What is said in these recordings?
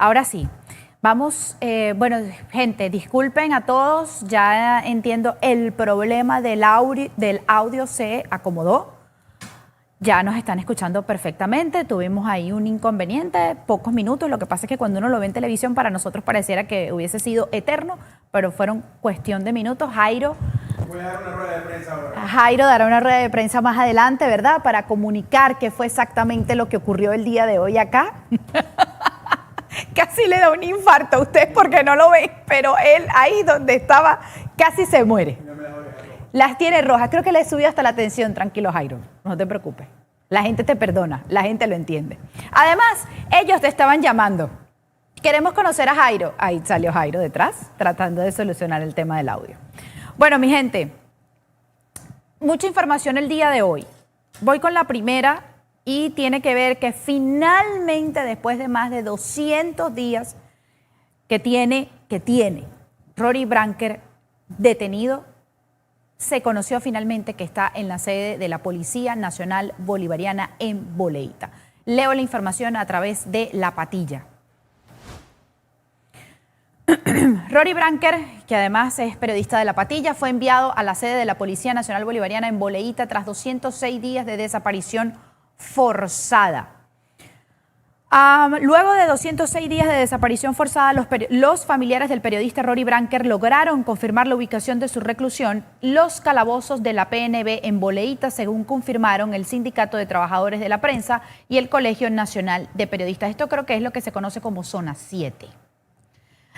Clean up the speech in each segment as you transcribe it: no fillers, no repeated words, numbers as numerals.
Ahora sí, vamos, bueno, gente, disculpen a todos, ya entiendo, el problema del audio se acomodó. Ya nos están escuchando perfectamente, tuvimos ahí un inconveniente, pocos minutos, lo que pasa es que cuando uno lo ve en televisión para nosotros pareciera que hubiese sido eterno, pero fueron cuestión de minutos. Jairo, voy a dar una rueda de prensa ahora. Jairo dará una rueda de prensa más adelante, ¿verdad? Para comunicar qué fue exactamente lo que ocurrió el día de hoy acá. Casi le da un infarto a usted porque no lo ven, pero él ahí donde estaba casi se muere. Las tiene rojas, creo que le subió hasta la tensión, tranquilo Jairo, no te preocupes. La gente te perdona, la gente lo entiende. Además, ellos te estaban llamando. Queremos conocer a Jairo. Ahí salió Jairo detrás, tratando de solucionar el tema del audio. Bueno, mi gente, mucha información el día de hoy. Voy con la primera y tiene que ver que finalmente, después de más de 200 días que tiene Rory Branker detenido, se conoció finalmente que está en la sede de la Policía Nacional Bolivariana en Boleíta. Leo la información a través de La Patilla. Rory Branker, que además es periodista de La Patilla, fue enviado a la sede de la Policía Nacional Bolivariana en Boleíta tras 206 días de desaparición forzada. Luego de 206 días de desaparición forzada, los familiares del periodista Rory Branker lograron confirmar la ubicación de su reclusión, los calabozos de la PNB en Boleíta, según confirmaron el Sindicato de Trabajadores de la Prensa y el Colegio Nacional de Periodistas. Esto creo que es lo que se conoce como Zona 7.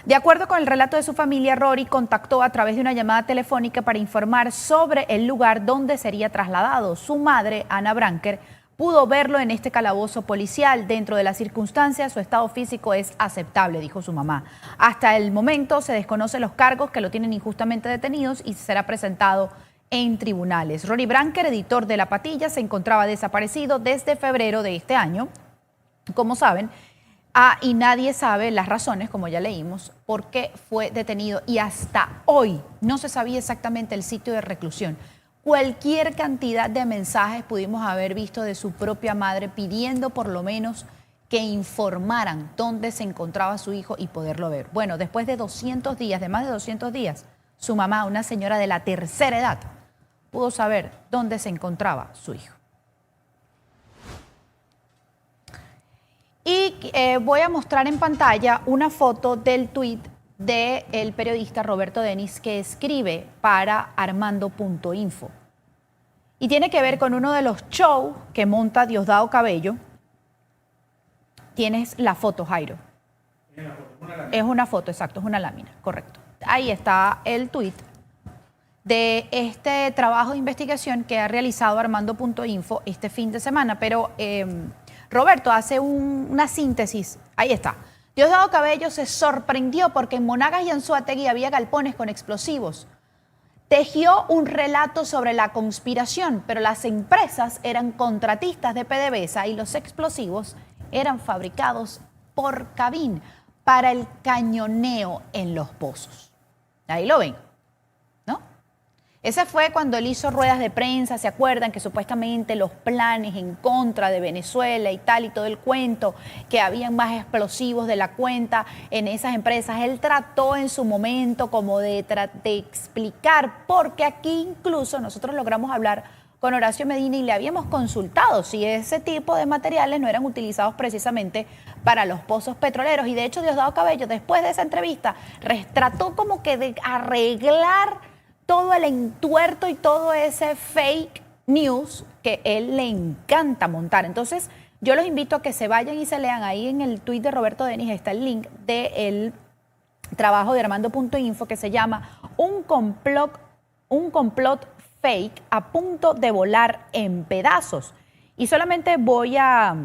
De acuerdo con el relato de su familia, Rory contactó a través de una llamada telefónica para informar sobre el lugar donde sería trasladado. Su madre, Ana Branker, pudo verlo en este calabozo policial. Dentro de las circunstancias, su estado físico es aceptable, dijo su mamá. Hasta el momento se desconocen los cargos que lo tienen injustamente detenidos y será presentado en tribunales. Rory Branker, editor de La Patilla, se encontraba desaparecido desde febrero de este año, como saben, y nadie sabe las razones, como ya leímos, por qué fue detenido. Y hasta hoy no se sabía exactamente el sitio de reclusión. Cualquier cantidad de mensajes pudimos haber visto de su propia madre pidiendo por lo menos que informaran dónde se encontraba su hijo y poderlo ver. Bueno, después de 200 días, de más de 200 días, su mamá, una señora de la tercera edad, pudo saber dónde se encontraba su hijo. Y voy a mostrar en pantalla una foto del tuit del periodista Roberto Denis, que escribe para Armando.info. Y tiene que ver con uno de los shows que monta Diosdado Cabello. Tienes la foto, Jairo. Es una foto, exacto, es una lámina, correcto. Ahí está el tuit de este trabajo de investigación que ha realizado Armando.info este fin de semana. Pero Roberto hace una síntesis. Ahí está. Diosdado Cabello se sorprendió porque en Monagas y Anzoátegui había galpones con explosivos. Tejió un relato sobre la conspiración, pero las empresas eran contratistas de PDVSA y los explosivos eran fabricados por Cabin para el cañoneo en los pozos. Ahí lo ven, ¿no? Ese fue cuando él hizo ruedas de prensa, ¿se acuerdan? Que supuestamente los planes en contra de Venezuela y tal, y todo el cuento, que habían más explosivos de la cuenta en esas empresas. Él trató en su momento como de explicar, porque aquí incluso nosotros logramos hablar con Horacio Medina y le habíamos consultado si ese tipo de materiales no eran utilizados precisamente para los pozos petroleros. Y de hecho Diosdado Cabello, después de esa entrevista, trató como que de arreglar todo el entuerto y todo ese fake news que él le encanta montar. Entonces, yo los invito a que se vayan y se lean. Ahí en el tuit de Roberto Denis está el link del trabajo de Armando.info que se llama Un complot fake a punto de volar en pedazos. Y solamente voy a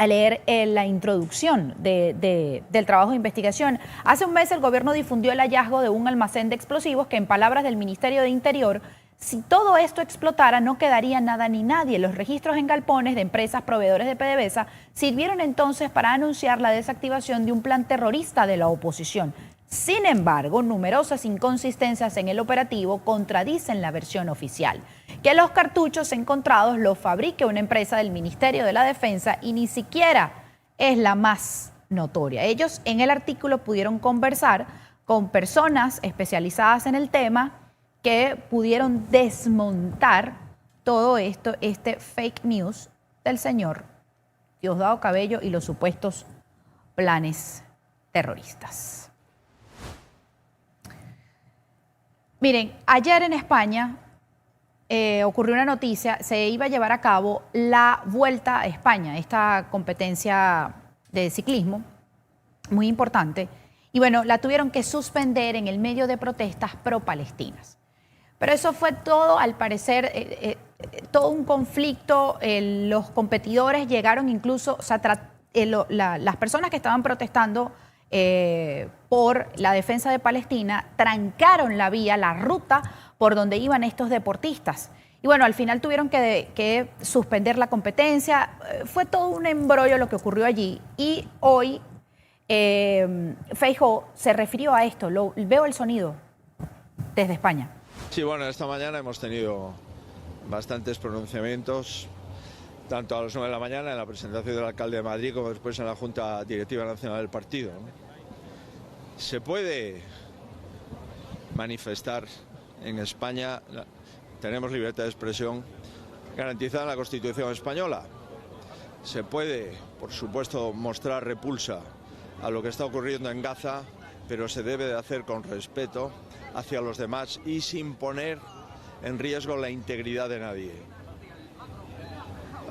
leer la introducción del trabajo de investigación. Hace un mes el gobierno difundió el hallazgo de un almacén de explosivos que, en palabras del Ministerio de Interior, si todo esto explotara no quedaría nada ni nadie. Los registros en galpones de empresas proveedores de PDVSA sirvieron entonces para anunciar la desactivación de un plan terrorista de la oposición. Sin embargo, numerosas inconsistencias en el operativo contradicen la versión oficial. Que los cartuchos encontrados los fabrique una empresa del Ministerio de la Defensa y ni siquiera es la más notoria. Ellos en el artículo pudieron conversar con personas especializadas en el tema que pudieron desmontar todo esto, este fake news del señor Diosdado Cabello y los supuestos planes terroristas. Miren, ayer en España ocurrió una noticia, se iba a llevar a cabo la Vuelta a España, esta competencia de ciclismo muy importante, y bueno, la tuvieron que suspender en el medio de protestas pro-palestinas. Pero eso fue todo, al parecer, todo un conflicto. Los competidores llegaron incluso, o sea, las personas que estaban protestando por la defensa de Palestina trancaron la vía, la ruta por donde iban estos deportistas. Y bueno, al final tuvieron que suspender la competencia. Fue todo un embrollo lo que ocurrió allí. Y hoy Feijóo se refirió a esto. Veo el sonido desde España. Sí, bueno, esta mañana hemos tenido bastantes pronunciamientos, tanto a las 9 de la mañana en la presentación del alcalde de Madrid como después en la Junta Directiva Nacional del partido. Se puede manifestar en España, tenemos libertad de expresión garantizada en la Constitución española. Se puede, por supuesto, mostrar repulsa a lo que está ocurriendo en Gaza, pero se debe de hacer con respeto hacia los demás y sin poner en riesgo la integridad de nadie.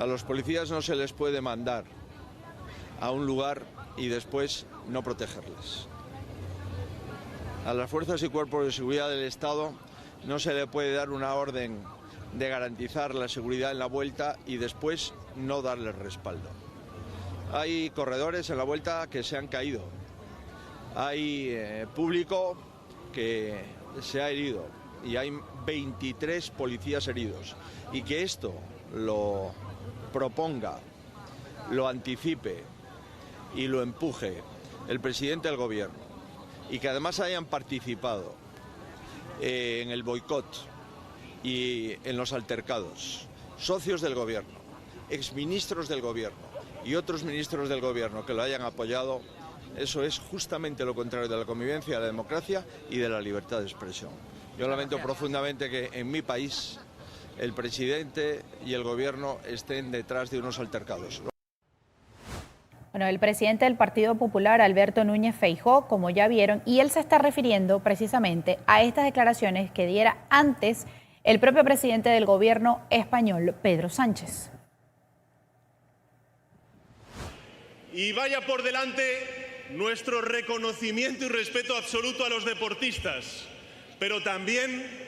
A los policías no se les puede mandar a un lugar y después no protegerles. A las fuerzas y cuerpos de seguridad del Estado no se le puede dar una orden de garantizar la seguridad en la vuelta y después no darles respaldo. Hay corredores en la vuelta que se han caído. Hay público que se ha herido y hay 23 policías heridos. Y que esto lo proponga, lo anticipe y lo empuje el presidente del gobierno y que además hayan participado en el boicot y en los altercados socios del gobierno, exministros del gobierno y otros ministros del gobierno que lo hayan apoyado, eso es justamente lo contrario de la convivencia, de la democracia y de la libertad de expresión. Yo lamento profundamente que en mi país el presidente y el gobierno estén detrás de unos altercados. Bueno, el presidente del Partido Popular, Alberto Núñez Feijóo, como ya vieron, y él se está refiriendo precisamente a estas declaraciones que diera antes el propio presidente del gobierno español, Pedro Sánchez. Y vaya por delante nuestro reconocimiento y respeto absoluto a los deportistas, pero también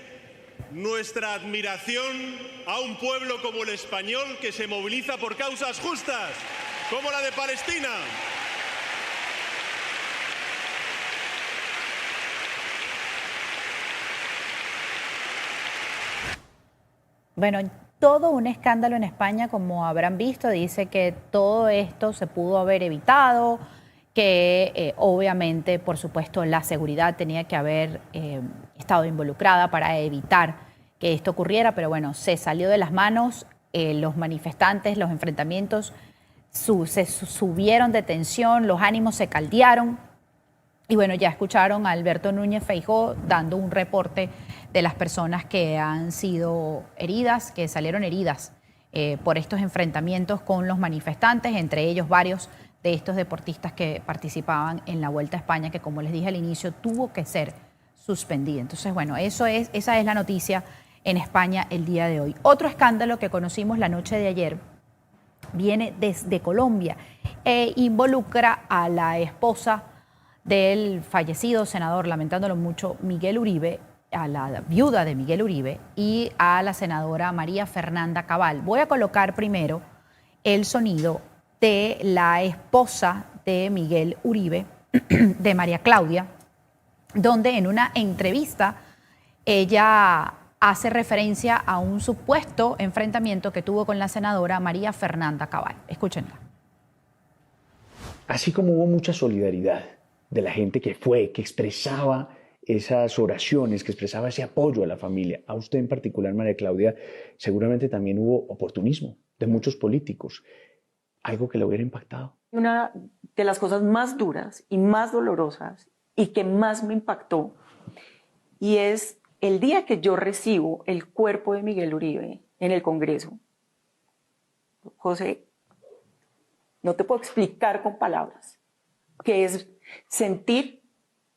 nuestra admiración a un pueblo como el español que se moviliza por causas justas, como la de Palestina. Bueno, todo un escándalo en España, como habrán visto, dice que todo esto se pudo haber evitado, que obviamente, por supuesto, la seguridad tenía que haber estado involucrada para evitar que esto ocurriera, pero bueno, se salió de las manos, los manifestantes, los enfrentamientos se subieron de tensión, los ánimos se caldearon y bueno, ya escucharon a Alberto Núñez Feijóo dando un reporte de las personas que han sido heridas, que salieron heridas por estos enfrentamientos con los manifestantes, entre ellos varios de estos deportistas que participaban en la Vuelta a España, que como les dije al inicio, tuvo que ser suspendida. Entonces, bueno, esa es la noticia en España el día de hoy. Otro escándalo que conocimos la noche de ayer viene desde Colombia e involucra a la esposa del fallecido senador, lamentándolo mucho, Miguel Uribe, a la viuda de Miguel Uribe y a la senadora María Fernanda Cabal. Voy a colocar primero el sonido de la esposa de Miguel Uribe, de María Claudia, donde en una entrevista ella hace referencia a un supuesto enfrentamiento que tuvo con la senadora María Fernanda Cabal. Escúchenla. Así como hubo mucha solidaridad de la gente que fue, que expresaba esas oraciones, que expresaba ese apoyo a la familia, a usted en particular, María Claudia, seguramente también hubo oportunismo de muchos políticos, algo que le hubiera impactado. Una de las cosas más duras y más dolorosas y que más me impactó, y es el día que yo recibo el cuerpo de Miguel Uribe en el Congreso. José, no te puedo explicar con palabras qué es sentir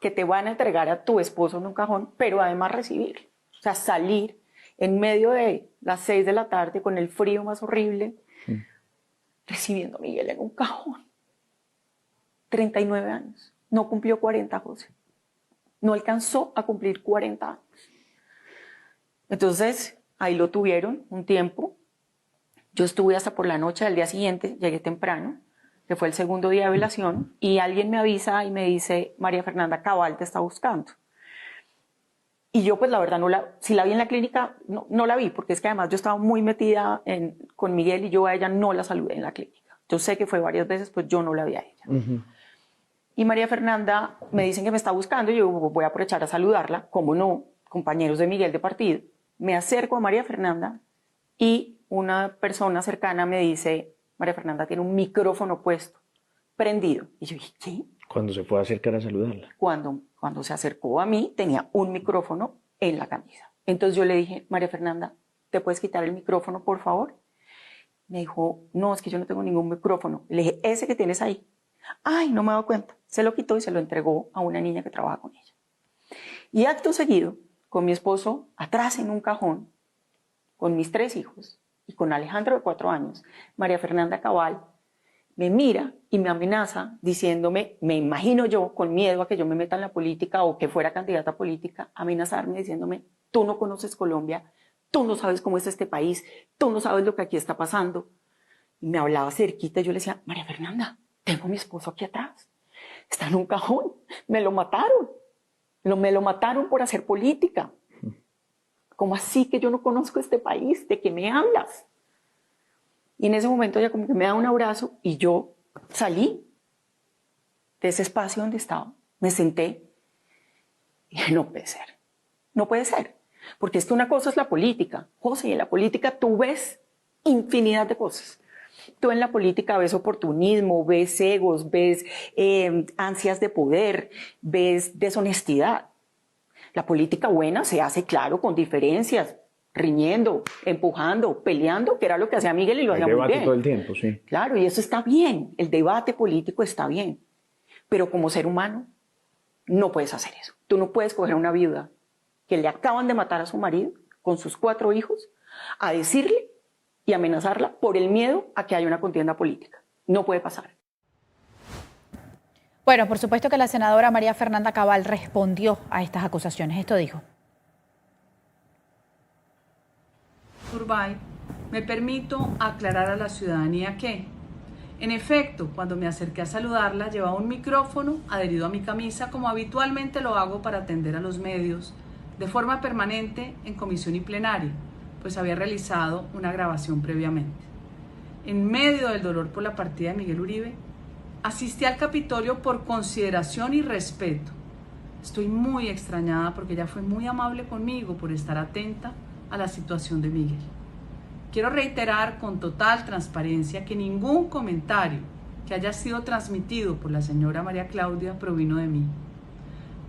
que te van a entregar a tu esposo en un cajón, pero además recibir. O sea, salir en medio de las 6 de la tarde con el frío más horrible, recibiendo a Miguel en un cajón. 39 años. No cumplió 40, José. No alcanzó a cumplir 40 años. Entonces, ahí lo tuvieron un tiempo. Yo estuve hasta por la noche del día siguiente, llegué temprano, que fue el segundo día de velación, y alguien me avisa y me dice, María Fernanda Cabal te está buscando. Y yo, pues la verdad, si la vi en la clínica, no la vi, porque es que además yo estaba muy metida con Miguel y yo a ella no la saludé en la clínica. Yo sé que fue varias veces, pues yo no la vi a ella. Y María Fernanda me dicen que me está buscando y yo voy a aprovechar a saludarla, como no, compañeros de Miguel de partido. Me acerco a María Fernanda y una persona cercana me dice, María Fernanda tiene un micrófono puesto, prendido. Y yo dije, ¿qué? Cuando se fue a acercar a saludarla. Cuando se acercó a mí, tenía un micrófono en la camisa. Entonces yo le dije, María Fernanda, ¿te puedes quitar el micrófono, por favor? Me dijo, no, es que yo no tengo ningún micrófono. Le dije, ese que tienes ahí. Ay, no me he dado cuenta. Se lo quitó y se lo entregó a una niña que trabaja con ella. Y acto seguido, con mi esposo atrás en un cajón, con mis 3 hijos y con Alejandro de 4 años, María Fernanda Cabal me mira y me amenaza diciéndome, me imagino yo, con miedo a que yo me meta en la política o que fuera candidata política, amenazarme diciéndome, tú no conoces Colombia, tú no sabes cómo es este país, tú no sabes lo que aquí está pasando. Y me hablaba cerquita y yo le decía, María Fernanda, tengo a mi esposo aquí atrás, está en un cajón, me lo mataron. Me lo mataron por hacer política. ¿Cómo así que yo no conozco este país? ¿De qué me hablas? Y en ese momento ella como que me da un abrazo y yo salí de ese espacio donde estaba, me senté y dije, no puede ser, no puede ser. Porque es que una cosa es la política, José, y en la política tú ves infinidad de cosas. Tú en la política ves oportunismo, ves egos, ves ansias de poder, ves deshonestidad. La política buena se hace, claro, con diferencias, riñendo, empujando, peleando, que era lo que hacía Miguel y lo hacía muy bien. Debate todo el tiempo, sí. Claro, y eso está bien, el debate político está bien, pero como ser humano no puedes hacer eso. Tú no puedes coger a una viuda que le acaban de matar a su marido con sus 4 hijos a decirle y amenazarla por el miedo a que haya una contienda política. No puede pasar. Bueno, por supuesto que la senadora María Fernanda Cabal respondió a estas acusaciones. Esto dijo. Turbay, me permito aclarar a la ciudadanía que, en efecto, cuando me acerqué a saludarla, llevaba un micrófono adherido a mi camisa, como habitualmente lo hago para atender a los medios, de forma permanente en comisión y plenaria, pues había realizado una grabación previamente. En medio del dolor por la partida de Miguel Uribe, asistí al Capitolio por consideración y respeto. Estoy muy extrañada porque ella fue muy amable conmigo por estar atenta a la situación de Miguel. Quiero reiterar con total transparencia que ningún comentario que haya sido transmitido por la señora María Claudia provino de mí.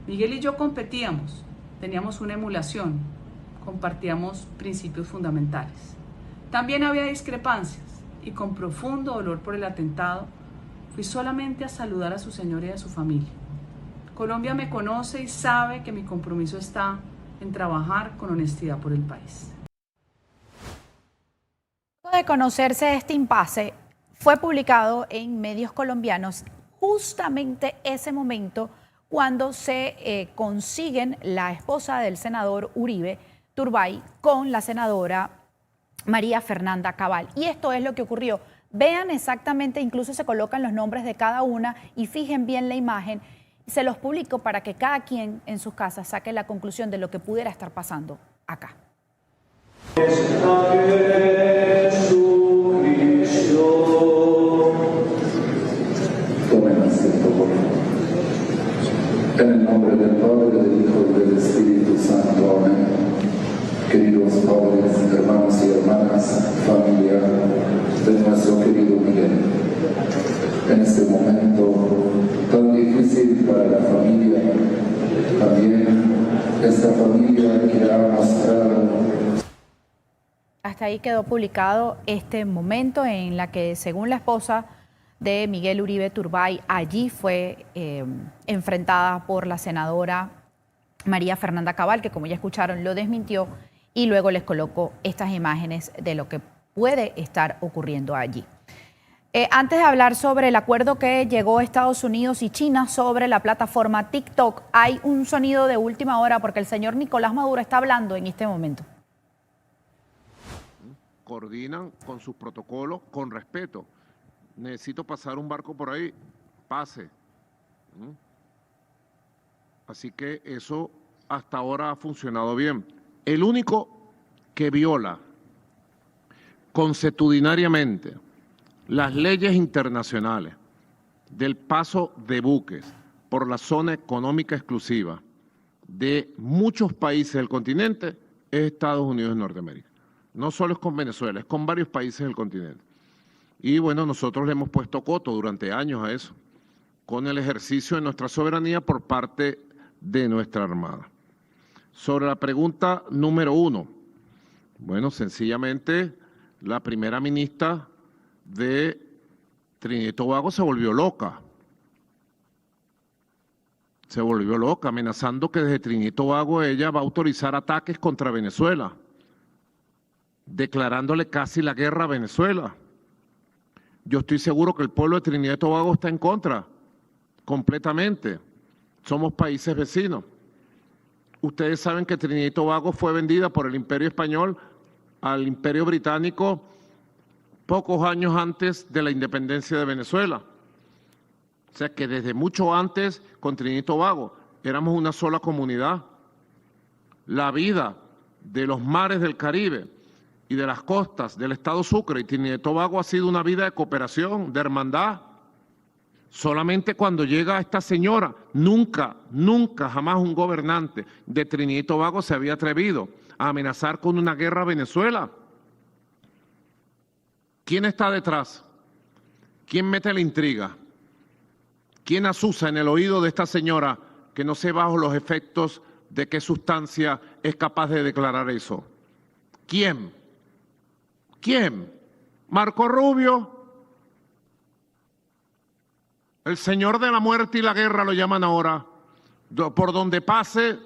Miguel y yo competíamos, teníamos una emulación, compartíamos principios fundamentales. También había discrepancias y con profundo dolor por el atentado fui solamente a saludar a su señora y a su familia. Colombia me conoce y sabe que mi compromiso está en trabajar con honestidad por el país. Luego de conocerse este impasse, fue publicado en medios colombianos justamente ese momento cuando se consiguen la esposa del senador Uribe, Turbay, con la senadora María Fernanda Cabal. Y esto es lo que ocurrió. Vean exactamente, incluso se colocan los nombres de cada una y fijen bien la imagen. Se los publico para que cada quien en sus casas saque la conclusión de lo que pudiera estar pasando acá. Tomen asiento, por favor. En el nombre del Padre, del Hijo y del Espíritu Santo. Amén. Queridos padres, hermanos y hermanas, familia de nuestro querido Miguel. en este momento tan difícil para la familia. También esta familia que ha mostrado. Hasta ahí quedó publicado este momento en la que, según la esposa de Miguel Uribe Turbay, allí fue enfrentada por la senadora María Fernanda Cabal, que como ya escucharon lo desmintió, y luego les colocó estas imágenes de lo que puede estar ocurriendo allí. Antes de hablar sobre el acuerdo que llegó Estados Unidos y China sobre la plataforma TikTok, hay un sonido de última hora porque el señor Nicolás Maduro está hablando en este momento. Coordinan con sus protocolos con respeto. Necesito pasar un barco por ahí, pase. Así que eso hasta ahora ha funcionado bien. El único que viola consuetudinariamente las leyes internacionales del paso de buques por la zona económica exclusiva de muchos países del continente es Estados Unidos de Norteamérica. No solo es con Venezuela, es con varios países del continente. Y bueno, nosotros le hemos puesto coto durante años a eso, con el ejercicio de nuestra soberanía por parte de nuestra Armada. Sobre la pregunta número 1, bueno, sencillamente la primera ministra de Trinidad y Tobago se volvió loca. Se volvió loca, amenazando que desde Trinidad y Tobago ella va a autorizar ataques contra Venezuela, declarándole casi la guerra a Venezuela. Yo estoy seguro que el pueblo de Trinidad y Tobago está en contra, completamente. Somos países vecinos. Ustedes saben que Trinidad y Tobago fue vendida por el Imperio Español al Imperio Británico pocos años antes de la independencia de Venezuela. O sea que desde mucho antes, con Trinidad y Tobago, éramos una sola comunidad. La vida de los mares del Caribe y de las costas del estado Sucre y Trinidad y Tobago ha sido una vida de cooperación, de hermandad. Solamente cuando llega esta señora, nunca, jamás un gobernante de Trinidad y Tobago se había atrevido a amenazar con una guerra a Venezuela. ¿Quién está detrás? ¿Quién mete la intriga? ¿Quién asusa en el oído de esta señora que no sé bajo los efectos de qué sustancia es capaz de declarar eso? ¿Quién? ¿Quién? ¿Marco Rubio? El señor de la muerte y la guerra lo llaman ahora. Por donde pase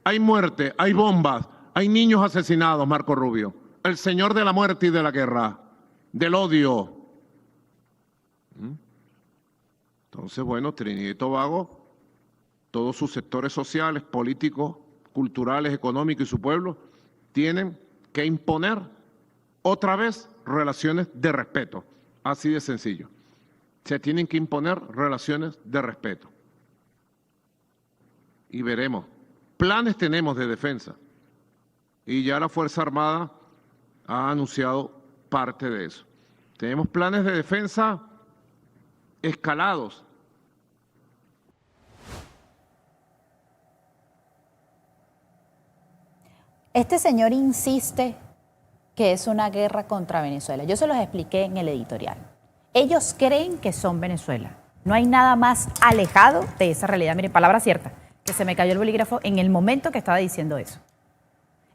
hay muerte, hay bombas, hay niños asesinados, Marco Rubio. El señor de la muerte y de la guerra, del odio. Entonces, bueno, Trinidad y Tobago, todos sus sectores sociales, políticos, culturales, económicos y su pueblo, tienen que imponer otra vez relaciones de respeto. Así de sencillo. Se tienen que imponer relaciones de respeto. Y veremos. Planes tenemos de defensa. Y ya la Fuerza Armada ha anunciado parte de eso. Tenemos planes de defensa escalados. Este señor insiste que es una guerra contra Venezuela. Yo se los expliqué en el editorial. Ellos creen que son Venezuela. No hay nada más alejado de esa realidad. Miren, palabra cierta, que se me cayó el bolígrafo en el momento que estaba diciendo eso.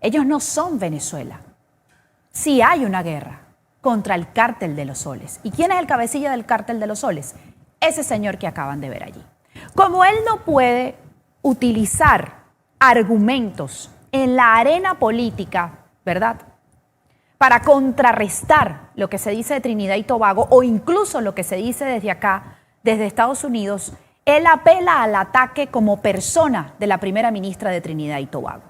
Ellos no son Venezuela. Sí hay una guerra contra el cártel de los soles. ¿Y quién es el cabecilla del cártel de los soles? Ese señor que acaban de ver allí. Como él no puede utilizar argumentos en la arena política, ¿verdad?, para contrarrestar lo que se dice de Trinidad y Tobago o incluso lo que se dice desde acá, desde Estados Unidos, él apela al ataque como persona de la primera ministra de Trinidad y Tobago.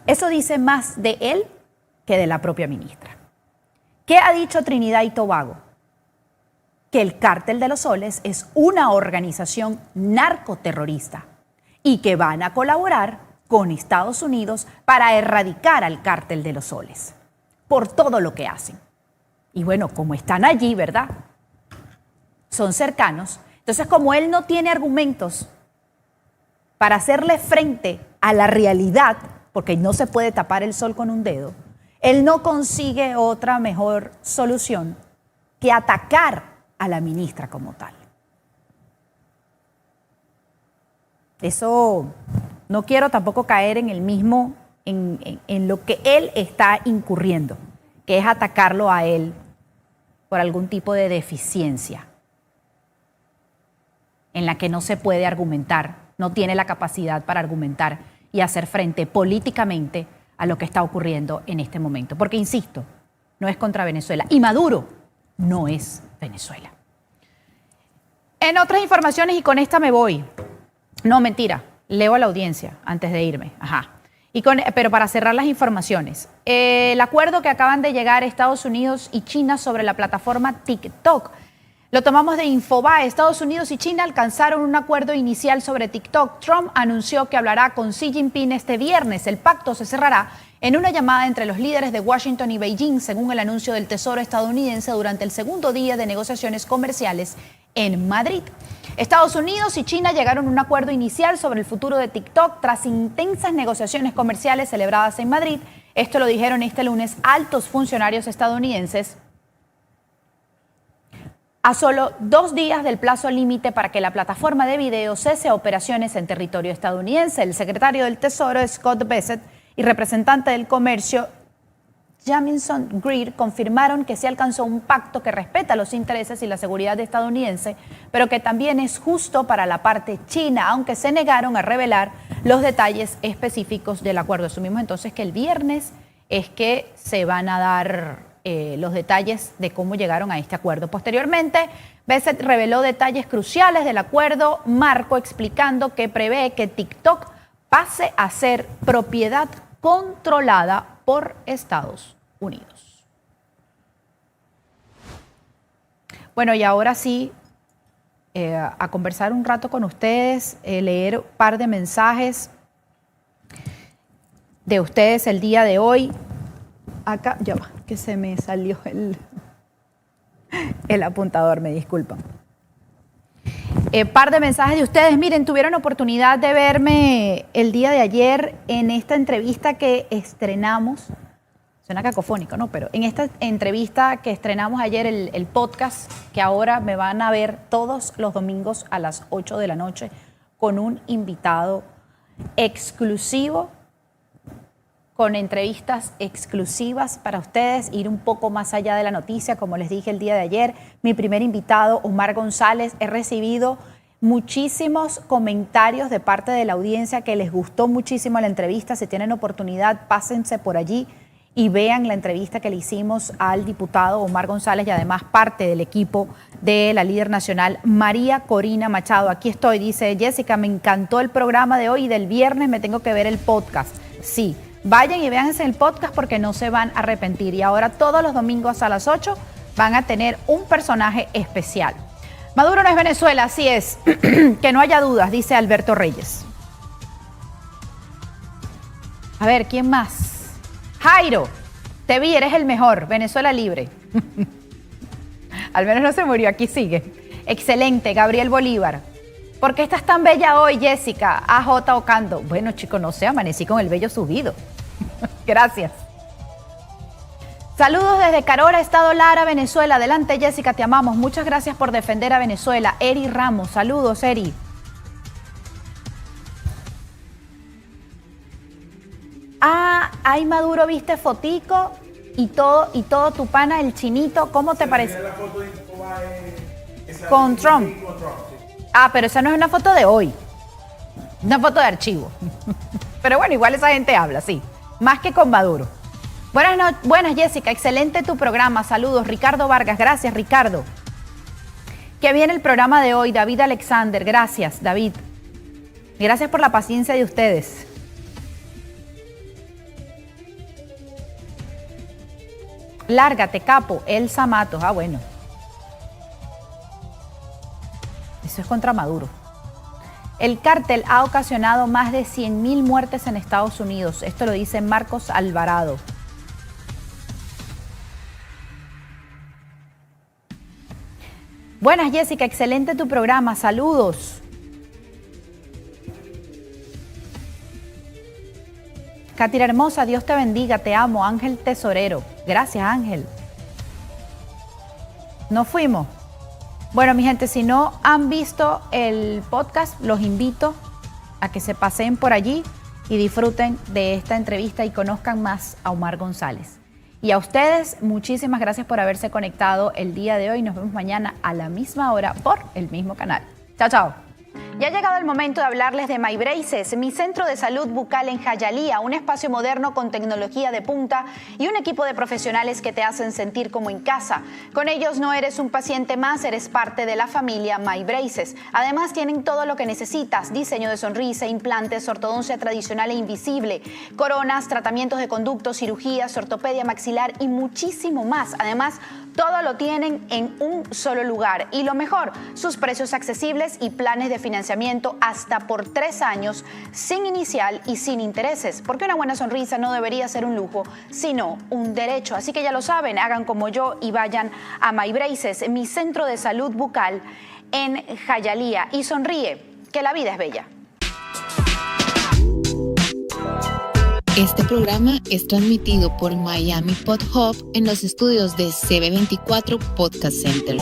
Eso dice más de él que de la propia ministra. ¿Qué ha dicho Trinidad y Tobago? Que el Cártel de los Soles es una organización narcoterrorista y que van a colaborar con Estados Unidos para erradicar al Cártel de los Soles por todo lo que hacen. Y bueno, como están allí, ¿verdad?, son cercanos. Entonces, como él no tiene argumentos para hacerle frente a la realidad, porque no se puede tapar el sol con un dedo, él no consigue otra mejor solución que atacar a la ministra como tal. Eso no quiero tampoco caer en el mismo, en lo que él está incurriendo, que es atacarlo a él por algún tipo de deficiencia en la que no se puede argumentar, no tiene la capacidad para argumentar y hacer frente políticamente a lo que está ocurriendo en este momento. Porque, insisto, no es contra Venezuela. Y Maduro no es Venezuela. En otras informaciones, y con esta me voy. No, mentira. Leo a la audiencia antes de irme. Ajá. Pero para cerrar las informaciones. El acuerdo que acaban de llegar Estados Unidos y China sobre la plataforma TikTok. Lo tomamos de Infobae. Estados Unidos y China alcanzaron un acuerdo inicial sobre TikTok. Trump anunció que hablará con Xi Jinping este viernes. El pacto se cerrará en una llamada entre los líderes de Washington y Beijing, según el anuncio del Tesoro estadounidense durante el segundo día de negociaciones comerciales en Madrid. Estados Unidos y China llegaron a un acuerdo inicial sobre el futuro de TikTok tras intensas negociaciones comerciales celebradas en Madrid. Esto lo dijeron este lunes altos funcionarios estadounidenses a solo 2 días del plazo límite para que la plataforma de video cese operaciones en territorio estadounidense. El secretario del Tesoro, Scott Bessent, y representante del comercio, Jamieson Greer, confirmaron que se alcanzó un pacto que respeta los intereses y la seguridad estadounidense, pero que también es justo para la parte china, aunque se negaron a revelar los detalles específicos del acuerdo. Asumimos entonces que el viernes es que se van a dar los detalles de cómo llegaron a este acuerdo. Posteriormente, Bessent reveló detalles cruciales del acuerdo marco, explicando que prevé que TikTok pase a ser propiedad controlada por Estados Unidos. Bueno, y ahora sí, a conversar un rato con ustedes, leer un par de mensajes de ustedes el día de hoy. Acá, ya va, que se me salió el apuntador, me disculpan. Par de mensajes de ustedes. Miren, tuvieron oportunidad de verme el día de ayer en esta entrevista que estrenamos. Suena cacofónico, ¿no? Pero en esta entrevista que estrenamos ayer, el podcast, que ahora me van a ver todos los domingos a las 8 de la noche con un invitado exclusivo, con entrevistas exclusivas para ustedes, ir un poco más allá de la noticia, como les dije el día de ayer. Mi primer invitado, Omar González. He recibido muchísimos comentarios de parte de la audiencia que les gustó muchísimo la entrevista. Si tienen oportunidad, pásense por allí y vean la entrevista que le hicimos al diputado Omar González y además parte del equipo de la líder nacional María Corina Machado. Aquí estoy, dice Jessica, me encantó el programa de hoy y del viernes me tengo que ver el podcast. Sí. Vayan y véanse el podcast porque no se van a arrepentir. Y ahora todos los domingos a las 8 van a tener un personaje especial. Maduro no es Venezuela, así es. Que no haya dudas, dice Alberto Reyes. A ver, ¿quién más? Jairo, te vi, eres el mejor. Venezuela libre. Al menos no se murió, aquí sigue. Excelente, Gabriel Bolívar. ¿Por qué estás tan bella hoy, Jessica? AJ Ocando. Bueno, chico, no sé, amanecí con el vello subido. Gracias. Saludos desde Carora, Estado Lara, Venezuela. Adelante, Jessica, te amamos. Muchas gracias por defender a Venezuela. Eri Ramos, saludos, Eri. Ay, Maduro, viste fotico y todo tu pana, el chinito. ¿Cómo te parece? La foto de con Trump. Pero esa no es una foto de hoy. Una foto de archivo. Pero bueno, igual esa gente habla, sí. Más que con Maduro. Buenas, Jessica. Excelente tu programa. Saludos. Ricardo Vargas. Gracias, Ricardo. Qué bien el programa de hoy. David Alexander. Gracias, David. Gracias por la paciencia de ustedes. Lárgate, capo. Elsa Matos. Bueno. Eso es contra Maduro. El cártel ha ocasionado más de 100.000 muertes en Estados Unidos. Esto lo dice Marcos Alvarado. Buenas, Jessica. Excelente tu programa. Saludos. Katira hermosa, Dios te bendiga. Te amo. Ángel Tesorero. Gracias, Ángel. Nos fuimos. Bueno, mi gente, si no han visto el podcast, los invito a que se paseen por allí y disfruten de esta entrevista y conozcan más a Omar González. Y a ustedes, muchísimas gracias por haberse conectado el día de hoy. Nos vemos mañana a la misma hora por el mismo canal. Chao, chao. Ya ha llegado el momento de hablarles de My Braces, mi centro de salud bucal en Hialeah, un espacio moderno con tecnología de punta y un equipo de profesionales que te hacen sentir como en casa. Con ellos no eres un paciente más, eres parte de la familia My Braces. Además tienen todo lo que necesitas: diseño de sonrisa, implantes, ortodoncia tradicional e invisible, coronas, tratamientos de conductos, cirugías, ortopedia maxilar y muchísimo más. Además, todo lo tienen en un solo lugar. Y lo mejor, sus precios accesibles y planes de financiamiento hasta por 3 años, sin inicial y sin intereses. Porque una buena sonrisa no debería ser un lujo, sino un derecho. Así que ya lo saben, hagan como yo y vayan a My Braces, mi centro de salud bucal en Hialeah. Y sonríe, que la vida es bella. Este programa es transmitido por Miami Pod Hub en los estudios de CB24 Podcast Center.